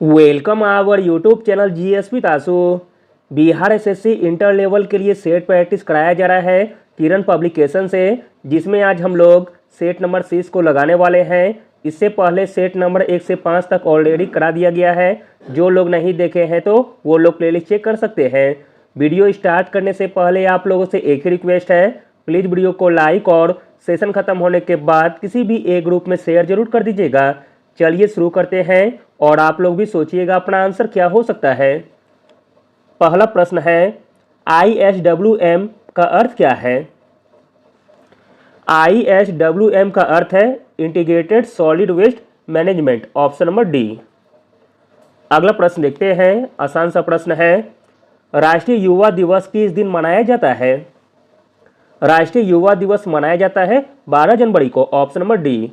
Welcome our YouTube channel GSP तासु। Bihar SSC inter level के लिए सेट प्रैक्टिस कराया जा रहा है किरण पब्लिकेशन से, जिसमें आज हम लोग सेट नंबर 6 को लगाने वाले हैं। इससे पहले सेट नंबर 1 से 5 तक ऑलरेडी करा दिया गया है। जो लोग नहीं देखे हैं तो वो लोग प्लेलिस्ट चेक कर सकते हैं। वीडियो स्टार्ट करने से पहले आप लोगों से एक ही रिक्वेस्ट है, प्लीज़ वीडियो को लाइक और सेशन खत्म होने के बाद किसी भी एक ग्रुप में शेयर जरूर कर दीजिएगा। चलिए शुरू करते हैं और आप लोग भी सोचिएगा अपना आंसर क्या हो सकता है। पहला प्रश्न है, ISWM का अर्थ क्या है? ISWM का अर्थ है integrated solid waste management, option number D. अगला प्रश्न देखते हैं, आसान सा प्रश्न है, राष्ट्रीय युवा दिवस किस दिन मनाया जाता है? राष्ट्रीय युवा दिवस मनाया जाता है 12 जनवरी को, ऑप्शन नंबर डी।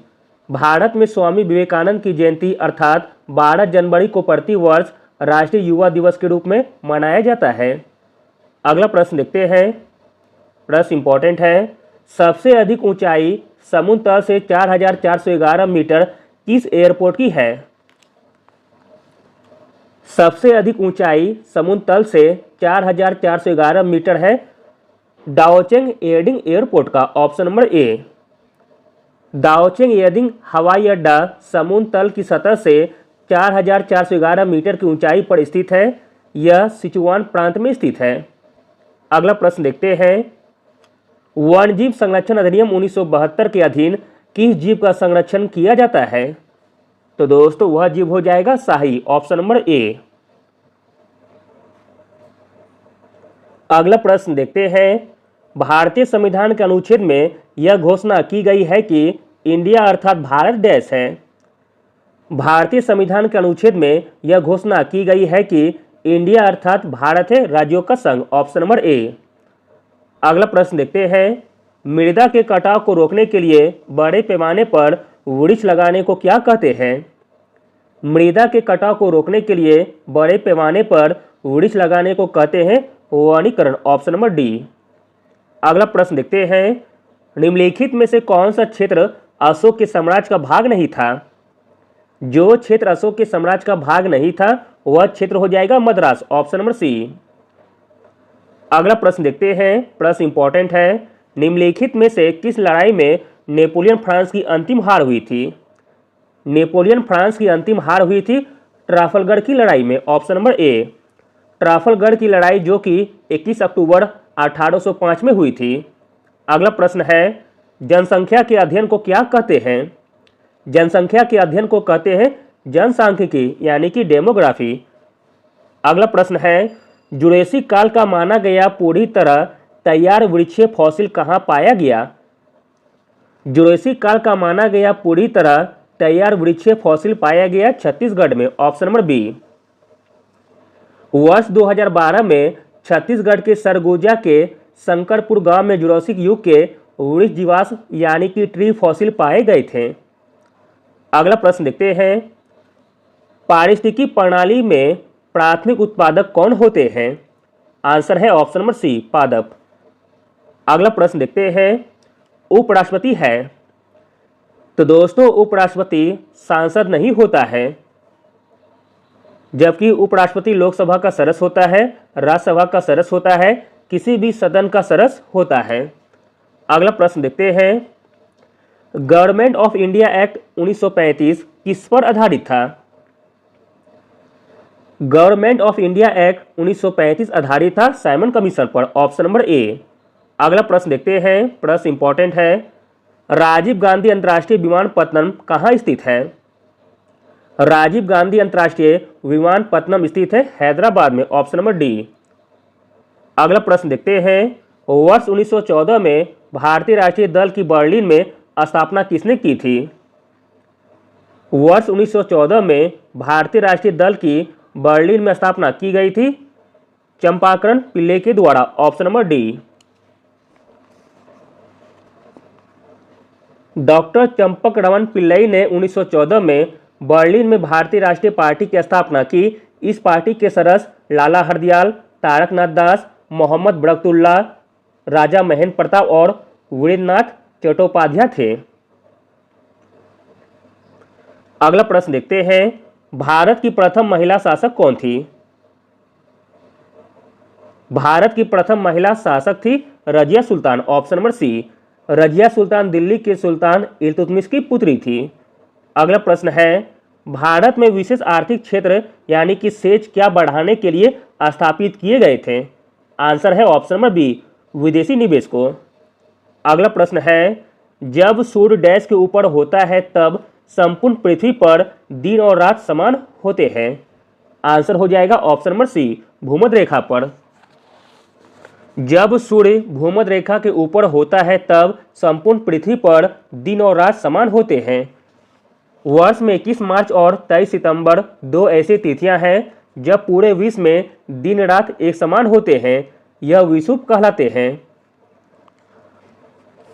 भारत में स्वामी विवेकानंद की जयंती अर्थात 12 जनवरी को प्रति वर्ष राष्ट्रीय युवा दिवस के रूप में मनाया जाता है। अगला प्रश्न देखते हैं, प्रश्न इंपॉर्टेंट है, सबसे अधिक ऊंचाई समुद्र तल से 4411 मीटर किस एयरपोर्ट की है? सबसे अधिक ऊंचाई समुद्र तल से 4411 मीटर है दाओचेंग एयरडिंग एयरपोर्ट का, ऑप्शन नंबर ए। दाओचेंग एयरडिंग हवाई अड्डा समुद्र तल की सतह से 4411 मीटर की ऊंचाई पर स्थित है। यह सिचुआन प्रांत में स्थित है। अगला प्रश्न देखते हैं, वन्यजीव संरक्षण अधिनियम 1972 के अधीन किस जीव का संरक्षण किया जाता है? तो दोस्तों वह जीव हो जाएगा शाही, ऑप्शन नंबर ए। अगला प्रश्न देखते हैं, भारतीय संविधान के अनुच्छेद में यह घोषणा की गई है कि इंडिया अर्थात भारत देश है। भारतीय संविधान के अनुच्छेद में यह घोषणा की गई है कि इंडिया अर्थात भारत है राज्यों का संघ, ऑप्शन नंबर ए। अगला प्रश्न देखते हैं, मृदा के कटाव को रोकने के लिए बड़े पैमाने पर वृक्ष लगाने को क्या कहते हैं? मृदा के कटाव को रोकने के लिए बड़े पैमाने पर वृक्ष लगाने को कहते हैं वनीकरण, ऑप्शन नंबर डी। अगला प्रश्न देखते हैं, निम्नलिखित में से कौन सा क्षेत्र अशोक के साम्राज्य का भाग नहीं था? जो क्षेत्र अशोक के साम्राज्य का भाग नहीं था वह क्षेत्र हो जाएगा मद्रास, ऑप्शन नंबर सी। अगला प्रश्न देखते हैं, प्रश्न इंपॉर्टेंट है, निम्नलिखित में से किस लड़ाई में नेपोलियन फ्रांस की अंतिम हार हुई थी? नेपोलियन फ्रांस की अंतिम हार हुई थी ट्राफलगर की लड़ाई में, ऑप्शन नंबर ए। ट्राफलगर की लड़ाई जो कि 21 अक्टूबर 1805 में हुई थी। अगला प्रश्न है, जनसंख्या के अध्ययन को क्या कहते हैं? जनसंख्या के अध्ययन को कहते हैं जनसांख्यिकी यानी कि डेमोग्राफी। अगला प्रश्न है, जुरेसिक काल का माना गया पूरी तरह तैयार वृक्षीय फॉसिल कहाँ पाया गया? जुरेसिक काल का माना गया पूरी तरह तैयार वृक्षीय फॉसिल पाया गया छत्तीसगढ़ में, ऑप्शन नंबर बी। वर्ष 2012 में छत्तीसगढ़ के सरगुजा के शंकरपुर गांव में जुरासिक युग के वृक्ष जीवाश्म यानी कि ट्री फॉसिल पाए गए थे। अगला प्रश्न देखते हैं, पारिस्थितिकी प्रणाली में प्राथमिक उत्पादक कौन होते हैं? आंसर है ऑप्शन नंबर सी, पादप। अगला प्रश्न देखते हैं, उपराष्ट्रपति है। तो दोस्तों उपराष्ट्रपति सांसद नहीं होता है, जबकि उपराष्ट्रपति लोकसभा का सदस्य होता है, राज्यसभा का सदस्य होता है, किसी भी सदन का सदस्य होता है। अगला प्रश्न देखते हैं, गवर्नमेंट ऑफ इंडिया एक्ट 1935 किस पर आधारित था? गवर्नमेंट ऑफ इंडिया एक्ट 1935 आधारित था साइमन कमीशन पर, ऑप्शन नंबर ए। अगला प्रश्न देखते हैं, प्रश्न इंपॉर्टेंट है, राजीव गांधी अंतर्राष्ट्रीय विमानपत्तनम कहाँ स्थित है? राजीव गांधी अंतर्राष्ट्रीय विमानपत्तनम स्थित है हैदराबाद में, ऑप्शन नंबर डी। अगला प्रश्न देखते हैं, वर्ष 1914 में भारतीय राष्ट्रीय दल की बर्लिन में स्थापना किसने की थी? वर्ष 1914 में भारतीय राष्ट्रीय दल की बर्लिन में स्थापना की गई थी चंपाकरण पिल्ले के द्वारा, option number D. Doctor Champak Raman Pillai ने 1914 में बर्लिन में भारतीय राष्ट्रीय पार्टी की स्थापना की। इस पार्टी के सदस्य लाला हरदयाल, तारकनाथ दास, मोहम्मद बरकतुल्ला, राजा महेंद्र प्रताप और वीरेंद्रनाथ चट्टोपाध्याय थे। अगला प्रश्न देखते हैं, भारत की प्रथम महिला शासक कौन थी? भारत की प्रथम महिला शासक थी Razia Sultan. Option number C. Razia Sultan Delhi के सुल्तान इल्तुतमिश की पुत्री थी। अगला प्रश्न है, भारत में विशेष आर्थिक क्षेत्र यानी कि सेज क्या बढ़ाने के लिए स्थापित किए गए थे? आंसर है ऑप्शन नंबर बी, विदेशी निवेश को। अगला प्रश्न है, जब सूर्य डैश के ऊपर होता है तब संपूर्ण पृथ्वी पर दिन और रात समान होते हैं। आंसर हो जाएगा ऑप्शन नंबर सी, भूमध्य रेखा पर। जब सूर्य भूमध्य रेखा के ऊपर होता है तब संपूर्ण पृथ्वी पर दिन और रात समान होते हैं। वर्ष में 21 मार्च और 23 सितंबर दो ऐसी तिथियां हैं जब पूरे विश्व में दिन रात एक समान होते हैं। यह विषुव कहलाते हैं।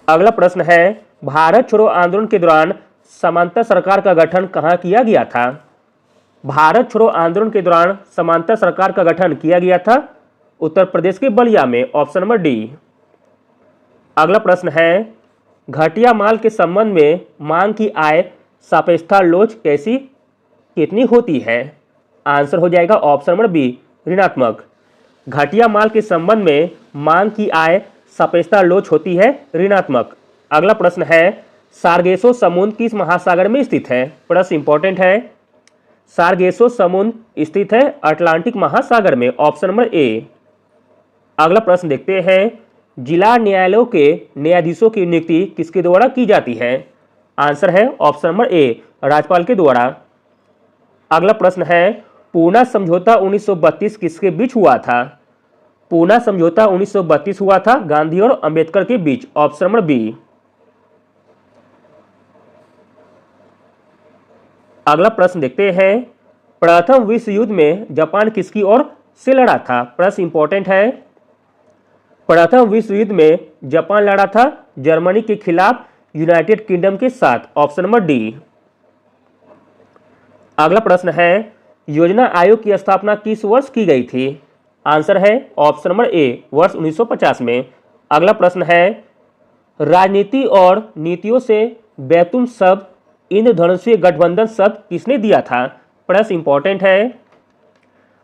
अगला प्रश्न है, भारत छोड़ो आंदोलन के दौरान समांतर सरकार का गठन कहाँ किया गया था? भारत छोड़ो आंदोलन के दौरान समांतर सरकार का गठन किया गया था उत्तर प्रदेश के बलिया में। Option number D. अगला प्रश्न है, घटिया माल के संबंध में मांग की आय सापेक्षता लोच कैसी कितनी होती है? आंसर हो जाएगा ऑप्शन नंबर बी, ऋणात्मक। घटिया माल के संबंध में मांग की आय सापेक्षता लोच होती है ऋणात्मक। अगला प्रश्न है, सार्गेसो समुद्र किस महासागर में स्थित है? प्रश्न इंपॉर्टेंट है। सार्गेसो समुद्र स्थित है अटलांटिक महासागर में। Option number A. अगला प्रश्न देखते हैं, जिला न्यायालयों के न्यायाधीशों की नियुक्ति किसके द्वारा की जाती है? आंसर है ऑप्शन नंबर ए, राज्यपाल के द्वारा। अगला प्रश्न है, पूना समझौता 1932 किसके बीच हुआ था? पूना समझौता 1932 हुआ था गांधी और अंबेडकर के बीच। Option number B. अगला प्रश्न देखते हैं, प्रथम विश्व युद्ध में जापान किसकी ओर से लड़ा था? प्रश्न इंपॉर्टेंट है। प्रथम विश्व युद्ध में जापान लड़ा था जर्मनी के खिलाफ यूनाइटेड किंगडम के साथ। Option number D. अगला प्रश्न है, योजना आयोग की स्थापना किस वर्ष की गई थी? आंसर है ऑप्शन नंबर ए, वर्ष 1950 में। अगला प्रश्न है, राजनीति और नीतियों से बैतूल शब्द इंद्रधनुषीय गठबंधन शब्द किसने दिया था? प्रश्न इंपॉर्टेंट है।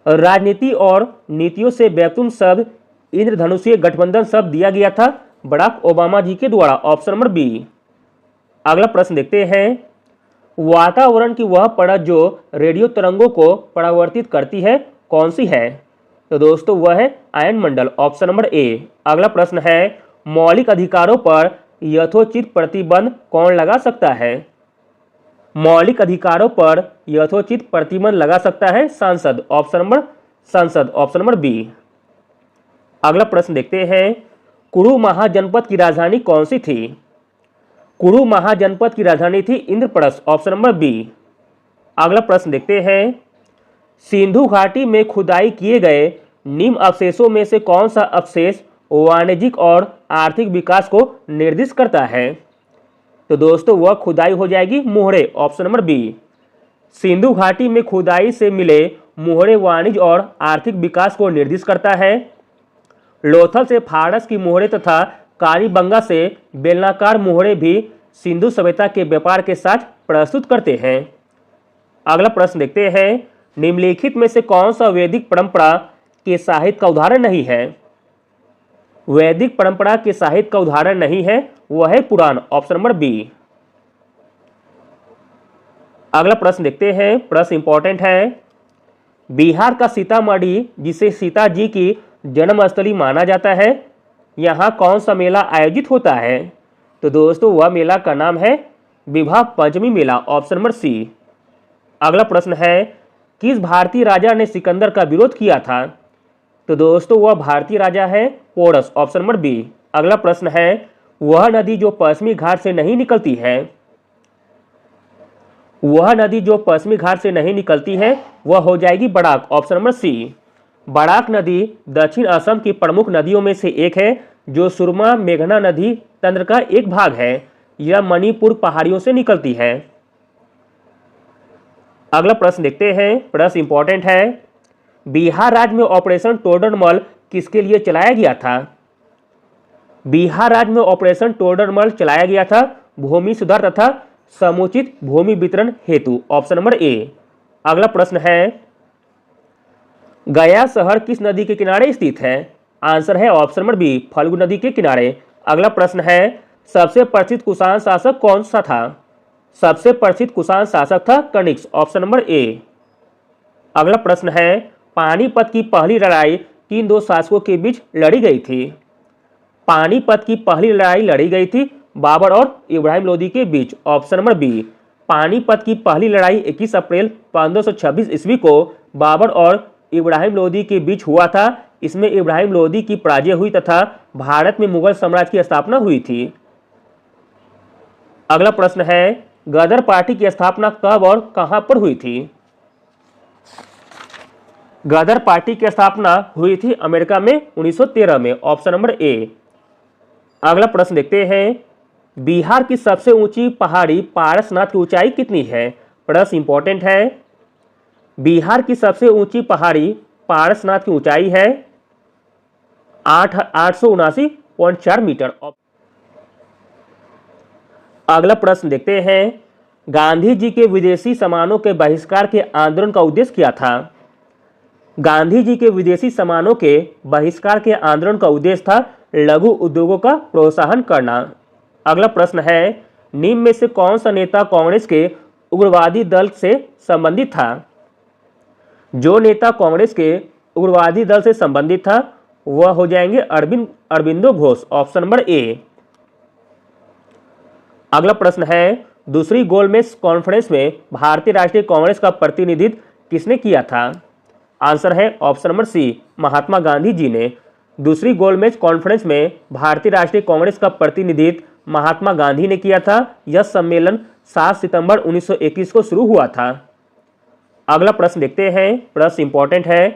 राजनीति और नीतियों से बैतूल शब्द इंद्रधनुषीय गठबंधन शब्द दिया गया था बराक ओबामा जी के द्वारा। Option number B. अगला प्रश्न देखते हैं, वातावरण की वह परत जो रेडियो तरंगों को परावर्तित करती है कौन सी है? तो दोस्तों वह है ion Mandal. Option number A. अगला प्रश्न है, मौलिक अधिकारों पर यथोचित प्रतिबंध कौन लगा सकता है? मौलिक अधिकारों पर यथोचित प्रतिबंध लगा सकता है सांसद। ऑप्शन नंबर संसद। Option number B. अगला प्रश्न देखते हैं, कुरु महाजनपद की राजधानी कौन सी थी? कुरु महाजनपद की राजधानी थी इंद्रप्रस्थ। Option number B. अगला प्रश्न देखते हैं, सिंधु घाटी में खुदाई किए गए निम्न अवशेषों में से कौन सा अवशेष वाणिज्यिक और आर्थिक विकास को निर्दिष्ट करता है? तो दोस्तों वह खुदाई हो जाएगी मोहरे। Option number B. सिंधु घाटी में खुदाई से मिले मोहरे वाणिज्य और आर्थिक विकास को निर्दिष्ट करता है। लोथल से फारस की मोहरे तथा कालीबंगा से बेलनाकार मोहरे भी सिंधु सभ्यता के व्यापार के साथ प्रस्तुत करते हैं। अगला प्रश्न देखते हैं, निम्नलिखित में से कौन सा वैदिक परंपरा के साहित्य का उदाहरण नहीं है? वैदिक परंपरा के साहित्य का उदाहरण नहीं है, वह है पुराण। Option number B. अगला प्रश्न देखते हैं, प्रश्न इंपॉर्टेंट है। बिहार का सीतामढ़ी जिसे सीता जी की जन्मस्थली माना जाता है, यहाँ कौन सा मेला आयोजित होता है? तो दोस्तों वह मेला का नाम है विवाह पंचमी मेला। ऑप्शन नंबर सी। अगला प्रश्न है, किस भारतीय राजा ने सिकंदर का विरोध किया था? तो दोस्तों वह भारतीय राजा है पोरस। Option number B. अगला प्रश्न है, वह नदी जो पश्चिमी घाट से नहीं निकलती है? वह नदी जो पश्चिमी घाट से नहीं निकलती है वह हो जाएगी Barak. Option number C. Barak नदी दक्षिण असम की प्रमुख नदियों में से एक है जो सुरमा मेघना नदी तंत्र का एक भाग है। यह मणिपुर पहाड़ियों से निकलती है। अगला प्रश्न देखते हैं, प्रश्न इंपॉर्टेंट है। बिहार राज्य में ऑपरेशन टोडरमल किसके लिए चलाया गया था? बिहार राज्य में ऑपरेशन टोडरमल चलाया गया था भूमि सुधार तथा समुचित भूमि वितरण हेतु। Option number A. अगला प्रश्न है, गया शहर किस नदी के किनारे स्थित है? आंसर है ऑप्शन नंबर बी, फल्गु नदी के किनारे। अगला प्रश्न है, सबसे प्रसिद्ध कुषाण शासक कौन सा था? सबसे प्रसिद्ध कुषाण शासक था कनिष्क, ऑप्शन नंबर ए। अगला प्रश्न है, पानीपत की पहली लड़ाई किन दो शासकों के बीच लड़ी गई थी? पानीपत की पहली लड़ाई लड़ी गई थी बाबर और इब्राहिम लोदी के बीच, ऑप्शन नंबर बी। पानीपत की पहली लड़ाई 21 अप्रैल 1526 ईस्वी को बाबर और इब्राहिम लोदी के बीच हुआ था। इसमें इब्राहिम लोदी की पराजय हुई तथा भारत में मुगल साम्राज्य की स्थापना हुई थी। अगला प्रश्न है, गदर पार्टी की स्थापना कब और कहां पर हुई थी? गदर पार्टी की स्थापना हुई थी अमेरिका में 1913 में, ऑप्शन नंबर ए। अगला प्रश्न देखते हैं, बिहार की सबसे ऊंची पहाड़ी पारसनाथ की ऊंचाई कितनी है? प्रश्न इंपॉर्टेंट है। बिहार की सबसे ऊंची पहाड़ी पारसनाथ की ऊंचाई है 879.4 मीटर। अगला प्रश्न देखते हैं, गांधी जी के विदेशी सामानों के बहिष्कार के आंदोलन का उद्देश्य क्या था? गांधी जी के विदेशी सामानों के बहिष्कार के आंदोलन का उद्देश्य था लघु उद्योगों का प्रोत्साहन करना। अगला प्रश्न है, निम्न में से कौन सा नेता कांग्रेस के उग्रवादी दल से संबंधित था? जो नेता कांग्रेस के उग्रवादी दल से संबंधित था वह हो जाएंगे Aurobindo Ghosh, option number A. अगला प्रश्न है, दूसरी गोलमेज कॉन्फ्रेंस में भारतीय राष्ट्रीय कांग्रेस का प्रतिनिधित्व किसने किया था? आंसर है ऑप्शन नंबर सी, महात्मा गांधी जी ने। दूसरी गोलमेज कॉन्फ्रेंस में भारतीय राष्ट्रीय कांग्रेस का प्रतिनिधित्व महात्मा गांधी ने किया था। यह सम्मेलन 7 सितंबर 1921 को शुरू हुआ था। अगला प्रश्न देखते हैं, प्रश्न इंपॉर्टेंट है,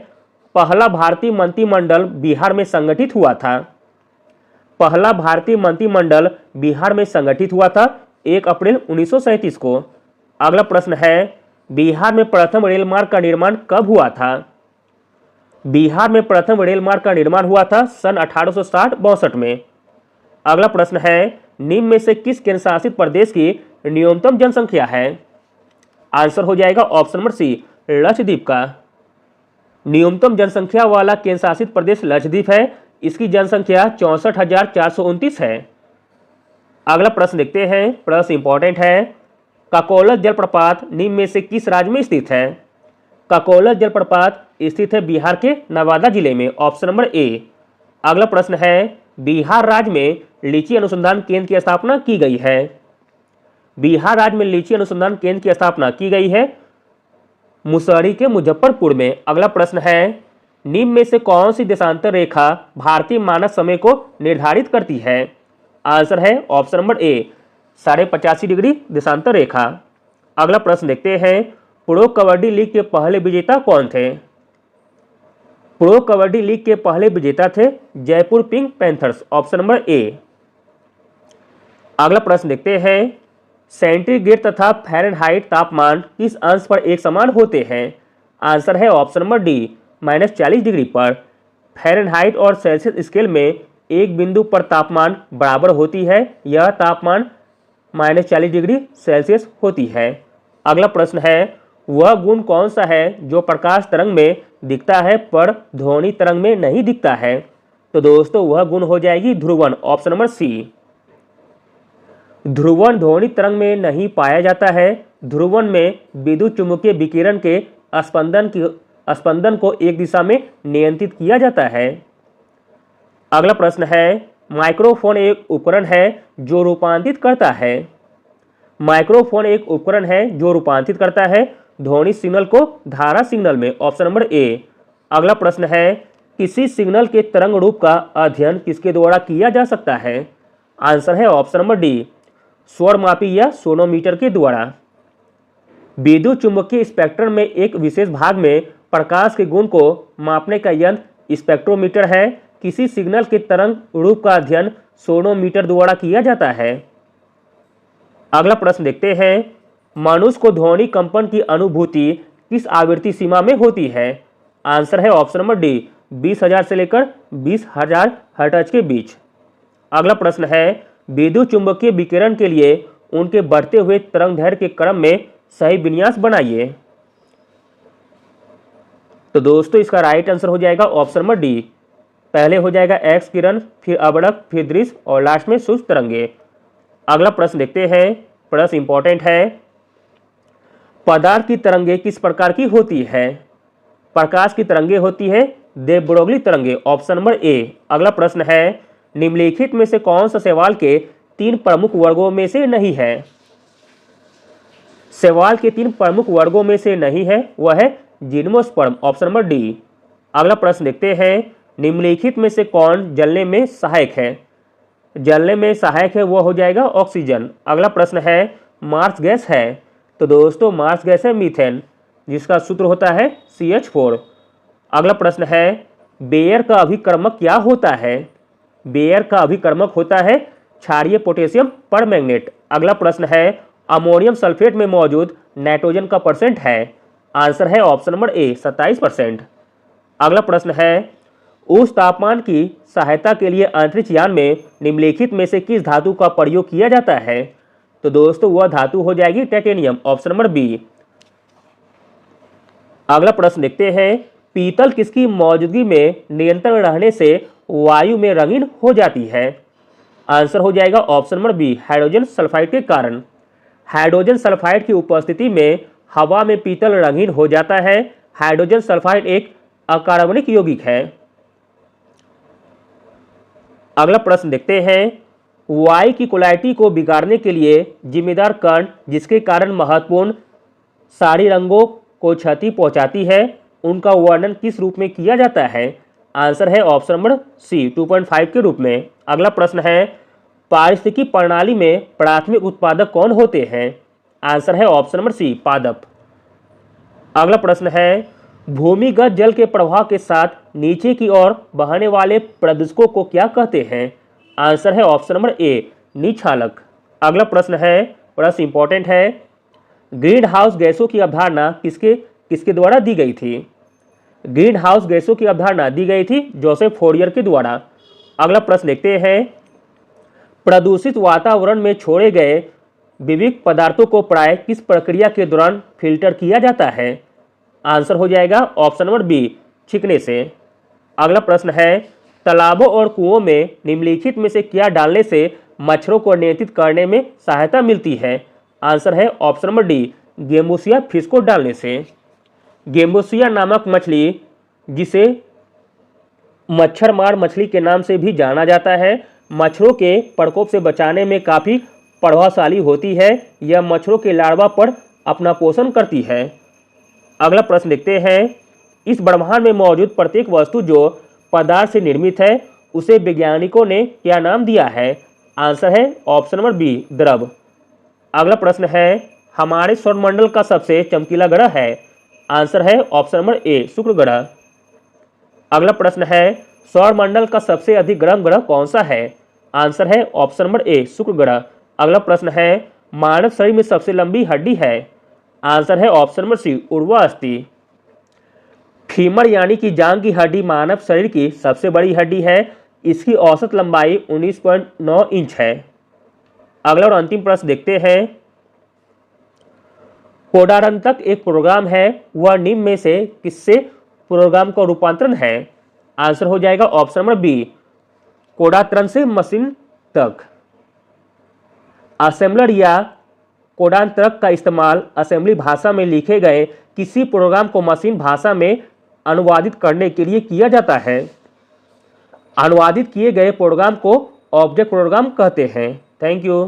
पहला भारतीय मंत्रिमंडल बिहार में संगठित हुआ था। पहला भारतीय मंत्रिमंडल बिहार में संगठित हुआ था 1 अप्रैल 1937 को। अगला प्रश्न है, बिहार में प्रथम रेल मार्ग का निर्माण कब हुआ था? बिहार में प्रथम रेल मार्ग का निर्माण हुआ था सन 1860-62 में। अगला प्रश्न है, निम्न में से किस केंद्र शासित प्रदेश की न्यूनतम जनसंख्या है? आंसर हो जाएगा ऑप्शन नंबर सी, लक्षद्वीप का। न्यूनतम जनसंख्या वाला केंद्र शासित प्रदेश लक्षद्वीप है। इसकी जनसंख्या 64,429 है। अगला प्रश्न देखते हैं, प्रश्न इंपॉर्टेंट है, ककोलत जलप्रपात निम्न में से किस राज्य में स्थित है? ककोलत जलप्रपात स्थित है बिहार के नवादा जिले में, ऑप्शन नंबर ए। अगला प्रश्न है, बिहार राज्य में लीची अनुसंधान केंद्र की स्थापना की गई है। बिहार राज्य में लीची अनुसंधान केंद्र की स्थापना की गई है मुसहरी के मुजफ्फरपुर में। अगला प्रश्न है, निम्न में से कौन सी देशांतर रेखा भारतीय मानक समय को निर्धारित करती है? आंसर है ऑप्शन नंबर ए, 85.5 डिग्री देशांतर रेखा। अगला प्रश्न देखते हैं, प्रो कबड्डी लीग के पहले विजेता कौन थे? प्रो कबड्डी लीग के पहले विजेता थे Jaipur pink panthers, option number A. अगला प्रश्न देखते हैं, सेंटीग्रेड तथा फ़ारेनहाइट तापमान किस अंश पर एक समान होते हैं? आंसर है ऑप्शन नंबर डी, -40 डिग्री पर। फ़ारेनहाइट और सेल्सियस स्केल में एक बिंदु पर तापमान बराबर होती है। यह तापमान -40 डिग्री सेल्सियस होती है। अगला प्रश्न है, वह गुण कौन सा है जो प्रकाश तरंग में दिखता है पर ध्वनि तरंग में नहीं दिखता है? तो दोस्तों वह गुण हो जाएगी ध्रुवन, ऑप्शन नंबर सी। ध्रुवन ध्वनि तरंग में नहीं पाया जाता है। ध्रुवन में विद्युत चुंबकीय विकिरण के स्पंदन को एक दिशा में नियंत्रित किया जाता है। अगला प्रश्न है, माइक्रोफोन एक उपकरण है जो रूपांतरित करता है। माइक्रोफोन एक उपकरण है जो रूपांतरित करता है ध्वनि सिग्नल को धारा सिग्नल में, ऑप्शन नंबर ए। अगला प्रश्न है, किसी सिग्नल के तरंग रूप का अध्ययन किसके द्वारा किया जा सकता है? आंसर है ऑप्शन नंबर डी, स्वरमापी या सोनोमीटर के द्वारा। विद्युत चुंबकीय स्पेक्ट्रम में एक विशेष भाग में प्रकाश के गुण को मापने का यंत्र स्पेक्ट्रोमीटर है। किसी सिग्नल के तरंग रूप का अध्ययन सोनोमीटर द्वारा किया जाता है। अगला प्रश्न देखते हैं, मनुष्य को ध्वनि कंपन की अनुभूति किस आवृत्ति सीमा में होती है? आंसर है ऑप्शन नंबर डी, 20,000 से लेकर 20,000 हर्ट्ज के बीच। अगला प्रश्न है, विद्युत चुंबकीय विकिरण के लिए उनके बढ़ते हुए तरंग दैर्घ्य के क्रम में सही विन्यास बनाइए। तो दोस्तों इसका राइट आंसर हो जाएगा ऑप्शन नंबर डी। पहले हो जाएगा एक्स किरण, फिर अबड़क, फिर दृश्य और लास्ट में सूक्ष्म तरंगे। अगला प्रश्न देखते हैं, प्रश्न इंपॉर्टेंट है। पदार्थ की तरंगे किस प्रकार की होती है? प्रकाश की तरंगे होती है दे ब्रोगली तरंगे, ऑप्शन नंबर ए। अगला प्रश्न है, निम्नलिखित में से कौन सा शैवाल के 3 प्रमुख वर्गों में से नहीं है? शैवाल के 3 प्रमुख वर्गों में से नहीं है, वह है जिम्नोस्पर्म, ऑप्शन नंबर डी। अगला प्रश्न देखते हैं, निम्नलिखित में से कौन जलने में सहायक है? जलने में सहायक है वह हो जाएगा ऑक्सीजन। अगला प्रश्न है, मार्स गैस है? तो दोस्तों मार्स गैस है मीथेन, जिसका सूत्र होता है CH4। अगला प्रश्न है, बेयर का अभिकर्मक क्या होता है? बेयर का अभिकर्मक होता है क्षारीय पोटेशियम परमैंगनेट। अगला प्रश्न है, अमोनियम सल्फेट में मौजूद नाइट्रोजन का परसेंट है? आंसर है ऑप्शन नंबर ए 27%। अगला प्रश्न है, उस तापमान की सहायता के लिए अंतरिक्ष यान में निम्नलिखित में से किस धातु का प्रयोग किया जाता है? तो दोस्तों वह धातु हो जाएगी टाइटेनियम, ऑप्शन नंबर बी। अगला प्रश्न देखते हैं, पीतल किसकी मौजूदगी में नियंत्रण रहने से वायु में रंगीन हो जाती है? आंसर हो जाएगा option number B, hydrogen sulphide के कारण। हाइड्रोजन सल्फाइड की उपस्थिति में हवा में पीतल रंगीन हो जाता है। हाइड्रोजन सल्फाइड एक अकार्बनिक यौगिक है। अगला प्रश्न देखते हैं, वायु की क्वालिटी को बिगाड़ने के लिए जिम्मेदार कण जिसके कारण महत्वपूर्ण सारी रंगों को क्षति पहुंचाती है, उनका वर्णन किस रूप में किया जाता है? आंसर है ऑप्शन नंबर सी 2.5 के रूप में। अगला प्रश्न है, पारिस्थितिकी प्रणाली में प्राथमिक उत्पादक कौन होते हैं? आंसर है ऑप्शन नंबर सी पादप। अगला प्रश्न है, भूमिगत जल के प्रवाह के साथ नीचे की ओर बहने वाले प्रदूषकों को क्या कहते हैं? आंसर है ऑप्शन नंबर ए निक्षालक। अगला प्रश्न है, प्रश्न इंपॉर्टेंट है, ग्रीन हाउस गैसों की अवधारणा किसके द्वारा दी गई थी? ग्रीन हाउस गैसों की अवधारणा दी गई थी जोसेफ फोरियर के द्वारा। अगला प्रश्न देखते हैं, प्रदूषित वातावरण में छोड़े गए विविध पदार्थों को प्राय किस प्रक्रिया के दौरान फिल्टर किया जाता है? आंसर हो जाएगा ऑप्शन नंबर बी छिकने से। अगला प्रश्न है, तालाबों और कुओं में निम्नलिखित में से क्या डालने से मच्छरों को नियंत्रित करने में सहायता मिलती है? आंसर है ऑप्शन नंबर डी गेम्बुसिया फिश को डालने से। गेम्बुसिया नामक मछली, जिसे मच्छरमार मछली के नाम से भी जाना जाता है, मच्छरों के प्रकोप से बचाने में काफ़ी प्रभावशाली होती है। यह मच्छरों के लार्वा पर अपना पोषण करती है। अगला प्रश्न देखते हैं, इस ब्रह्मांड में मौजूद प्रत्येक वस्तु जो पदार्थ से निर्मित है उसे वैज्ञानिकों ने क्या नाम दिया है? आंसर है ऑप्शन नंबर बी द्रव। अगला प्रश्न है, हमारे सौरमंडल का सबसे चमकीला ग्रह है? आंसर है ऑप्शन नंबर ए शुक्र ग्रह। अगला प्रश्न है, सौरमंडल का सबसे अधिक गर्म ग्रह कौन सा है? आंसर है ऑप्शन नंबर ए शुक्र ग्रह। अगला प्रश्न है, मानव शरीर में सबसे लंबी हड्डी है? आंसर है ऑप्शन नंबर सी उर्वा अस्थि। फीमर यानी कि जांघ की हड्डी मानव शरीर की सबसे बड़ी हड्डी है। इसकी औसत लंबाई 19.9 इंच है। अगला और अंतिम प्रश्न देखते हैं, कोडारंतक एक प्रोग्राम है, वह निम्न में से किससे प्रोग्राम का रूपांतरण है? आंसर हो जाएगा ऑप्शन नंबर बी कोडात्रन से मशीन तक। असेंबलर या कोडांतरक का इस्तेमाल असेंबली भाषा में लिखे गए किसी प्रोग्राम को मशीन भाषा में अनुवादित करने के लिए किया जाता है। अनुवादित किए गए प्रोग्राम को ऑब्जेक्ट प्रोग्राम कहते हैं। Thank you.